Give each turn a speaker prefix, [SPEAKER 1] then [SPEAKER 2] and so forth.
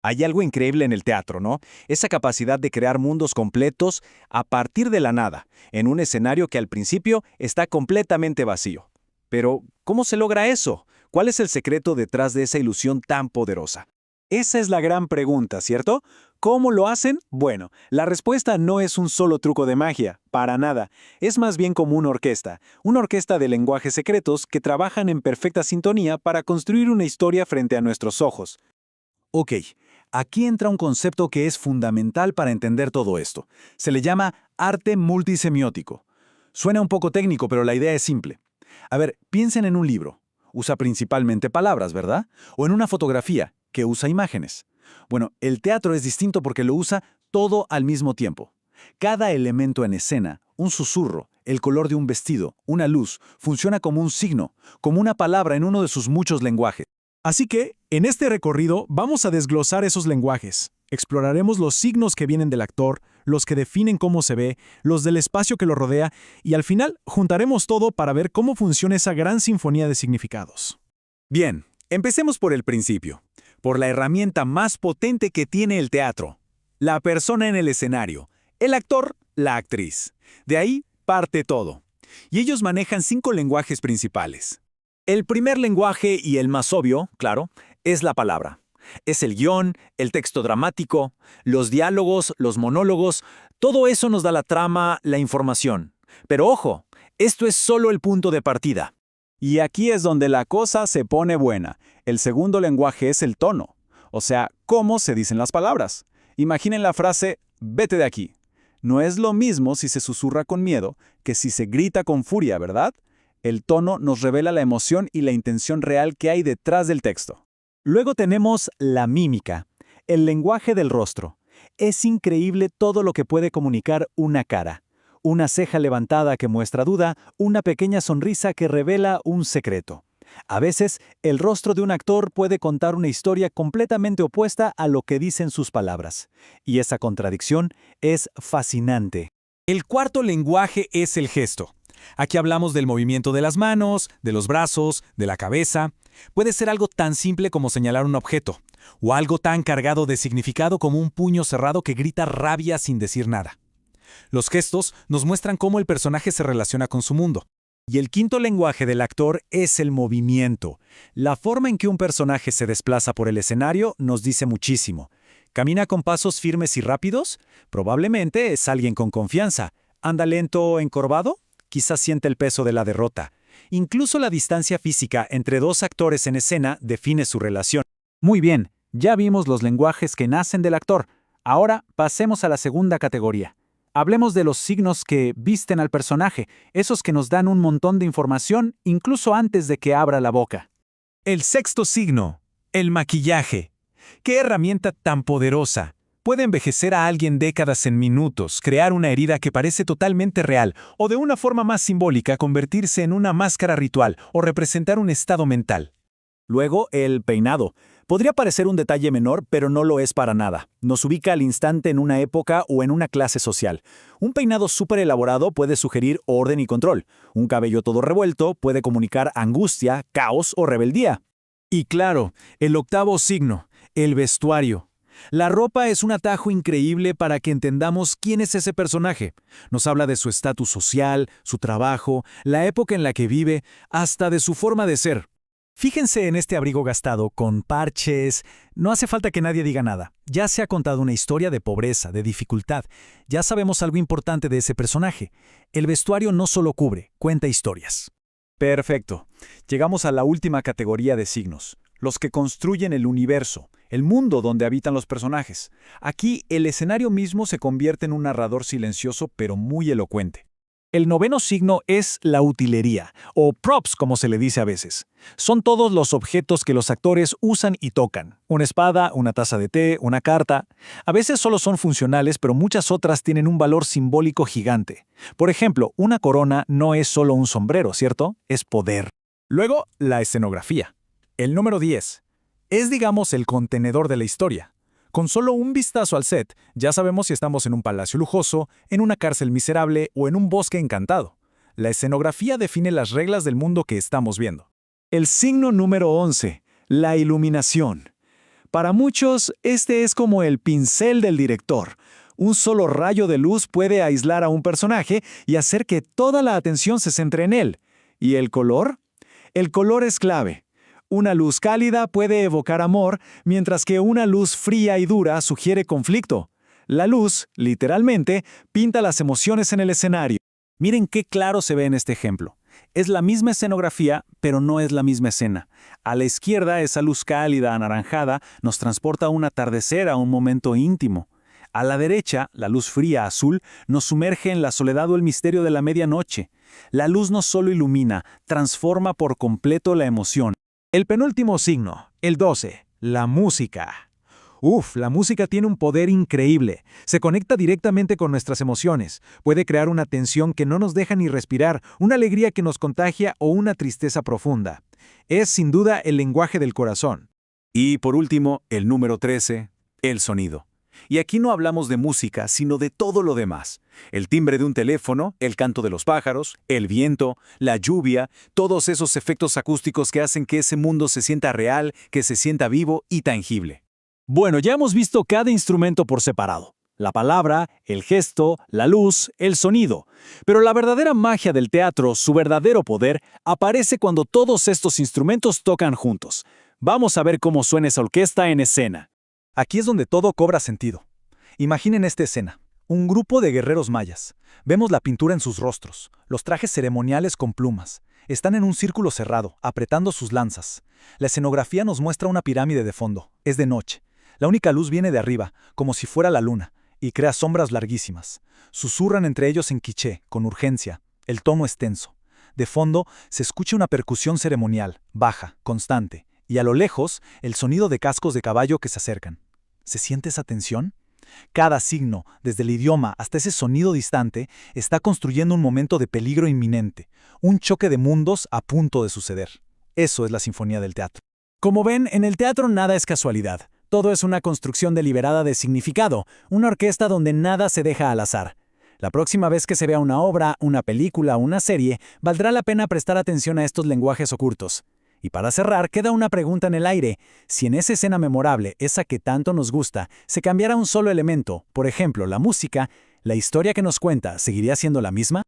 [SPEAKER 1] Hay algo increíble en el teatro, ¿no? Esa capacidad de crear mundos completos a partir de la nada, en un escenario que al principio está completamente vacío. Pero, ¿cómo se logra eso? ¿Cuál es el secreto detrás de esa ilusión tan poderosa? Esa es la gran pregunta, ¿cierto? ¿Cómo lo hacen? Bueno, la respuesta no es un solo truco de magia, para nada. Es más bien como una orquesta de lenguajes secretos que trabajan en perfecta sintonía para construir una historia frente a nuestros ojos. Ok, aquí entra un concepto que es fundamental para entender todo esto. Se le llama arte multisemiótico. Suena un poco técnico, pero la idea es simple. A ver, piensen en un libro. Usa principalmente palabras, ¿verdad? O en una fotografía, que usa imágenes. Bueno, el teatro es distinto porque lo usa todo al mismo tiempo. Cada elemento en escena, un susurro, el color de un vestido, una luz, funciona como un signo, como una palabra en uno de sus muchos lenguajes.
[SPEAKER 2] Así que, en este recorrido, vamos a desglosar esos lenguajes. Exploraremos los signos que vienen del actor, los que definen cómo se ve, los del espacio que lo rodea, y al final juntaremos todo para ver cómo funciona esa gran sinfonía de significados.
[SPEAKER 1] Bien, empecemos por el principio, por la herramienta más potente que tiene el teatro, la persona en el escenario, el actor, la actriz. De ahí parte todo. Y ellos manejan 5 lenguajes principales. El primer lenguaje y el más obvio, claro, es la palabra. Es el guión, el texto dramático, los diálogos, los monólogos, todo eso nos da la trama, la información. Pero ojo, esto es solo el punto de partida. Y aquí es donde la cosa se pone buena. El segundo lenguaje es el tono, o sea, cómo se dicen las palabras. Imaginen la frase, vete de aquí. No es lo mismo si se susurra con miedo que si se grita con furia, ¿verdad? El tono nos revela la emoción y la intención real que hay detrás del texto. Luego tenemos la mímica, el lenguaje del rostro. Es increíble todo lo que puede comunicar una cara. Una ceja levantada que muestra duda, una pequeña sonrisa que revela un secreto. A veces, el rostro de un actor puede contar una historia completamente opuesta a lo que dicen sus palabras. Y esa contradicción es fascinante. El cuarto lenguaje es el gesto. Aquí hablamos del movimiento de las manos, de los brazos, de la cabeza. Puede ser algo tan simple como señalar un objeto, o algo tan cargado de significado como un puño cerrado que grita rabia sin decir nada. Los gestos nos muestran cómo el personaje se relaciona con su mundo. Y el quinto lenguaje del actor es el movimiento. La forma en que un personaje se desplaza por el escenario nos dice muchísimo. ¿Camina con pasos firmes y rápidos? Probablemente es alguien con confianza. ¿Anda lento o encorvado? Quizás siente el peso de la derrota. Incluso la distancia física entre dos actores en escena define su relación. Muy bien, ya vimos los lenguajes que nacen del actor. Ahora pasemos a la segunda categoría. Hablemos de los signos que visten al personaje, esos que nos dan un montón de información incluso antes de que abra la boca. El sexto signo, el maquillaje. ¡Qué herramienta tan poderosa! Puede envejecer a alguien décadas en minutos, crear una herida que parece totalmente real, o de una forma más simbólica convertirse en una máscara ritual o representar un estado mental. Luego, el peinado. Podría parecer un detalle menor, pero no lo es para nada. Nos ubica al instante en una época o en una clase social. Un peinado súper elaborado puede sugerir orden y control. Un cabello todo revuelto puede comunicar angustia, caos o rebeldía. Y claro, el octavo signo, el vestuario. La ropa es un atajo increíble para que entendamos quién es ese personaje. Nos habla de su estatus social, su trabajo, la época en la que vive, hasta de su forma de ser. Fíjense en este abrigo gastado, con parches. No hace falta que nadie diga nada. Ya se ha contado una historia de pobreza, de dificultad. Ya sabemos algo importante de ese personaje. El vestuario no solo cubre, cuenta historias. Perfecto. Llegamos a la última categoría de signos. Los que construyen el universo, el mundo donde habitan los personajes. Aquí, el escenario mismo se convierte en un narrador silencioso pero muy elocuente. El noveno signo es la utilería, o props como se le dice a veces. Son todos los objetos que los actores usan y tocan. Una espada, una taza de té, una carta. A veces solo son funcionales, pero muchas otras tienen un valor simbólico gigante. Por ejemplo, una corona no es solo un sombrero, ¿cierto? Es poder. Luego, la escenografía. El número 10. Es, digamos, el contenedor de la historia. Con solo un vistazo al set, ya sabemos si estamos en un palacio lujoso, en una cárcel miserable o en un bosque encantado. La escenografía define las reglas del mundo que estamos viendo. El signo número 11, la iluminación.
[SPEAKER 2] Para muchos, este es como el pincel del director. Un solo rayo de luz puede aislar a un personaje y hacer que toda la atención se centre en él. ¿Y el color? El color es clave. Una luz cálida puede evocar amor, mientras que una luz fría y dura sugiere conflicto. La luz, literalmente, pinta las emociones en el escenario.
[SPEAKER 1] Miren qué claro se ve en este ejemplo. Es la misma escenografía, pero no es la misma escena. A la izquierda, esa luz cálida, anaranjada, nos transporta a un atardecer, a un momento íntimo. A la derecha, la luz fría, azul, nos sumerge en la soledad o el misterio de la medianoche. La luz no solo ilumina, transforma por completo la emoción.
[SPEAKER 2] El penúltimo signo, el 12, la música. La música tiene un poder increíble. Se conecta directamente con nuestras emociones. Puede crear una tensión que no nos deja ni respirar, una alegría que nos contagia o una tristeza profunda. Es, sin duda, el lenguaje del corazón.
[SPEAKER 1] Y por último, el número 13, el sonido. Y aquí no hablamos de música, sino de todo lo demás. El timbre de un teléfono, el canto de los pájaros, el viento, la lluvia, todos esos efectos acústicos que hacen que ese mundo se sienta real, que se sienta vivo y tangible.
[SPEAKER 2] Bueno, ya hemos visto cada instrumento por separado. La palabra, el gesto, la luz, el sonido. Pero la verdadera magia del teatro, su verdadero poder, aparece cuando todos estos instrumentos tocan juntos. Vamos a ver cómo suena esa orquesta en escena. Aquí es donde todo cobra sentido. Imaginen esta escena. Un grupo de guerreros mayas. Vemos la pintura en sus rostros, los trajes ceremoniales con plumas. Están en un círculo cerrado, apretando sus lanzas. La escenografía nos muestra una pirámide de fondo. Es de noche. La única luz viene de arriba, como si fuera la luna, y crea sombras larguísimas. Susurran entre ellos en quiché, con urgencia. El tono es tenso. De fondo se escucha una percusión ceremonial, baja, constante, y a lo lejos el sonido de cascos de caballo que se acercan. ¿Se siente esa tensión? Cada signo, desde el idioma hasta ese sonido distante, está construyendo un momento de peligro inminente, un choque de mundos a punto de suceder. Eso es la sinfonía del teatro. Como ven, en el teatro nada es casualidad. Todo es una construcción deliberada de significado, una orquesta donde nada se deja al azar. La próxima vez que se vea una obra, una película o una serie, valdrá la pena prestar atención a estos lenguajes ocultos. Y para cerrar, queda una pregunta en el aire. Si en esa escena memorable, esa que tanto nos gusta, se cambiara un solo elemento, por ejemplo, la música, ¿la historia que nos cuenta seguiría siendo la misma?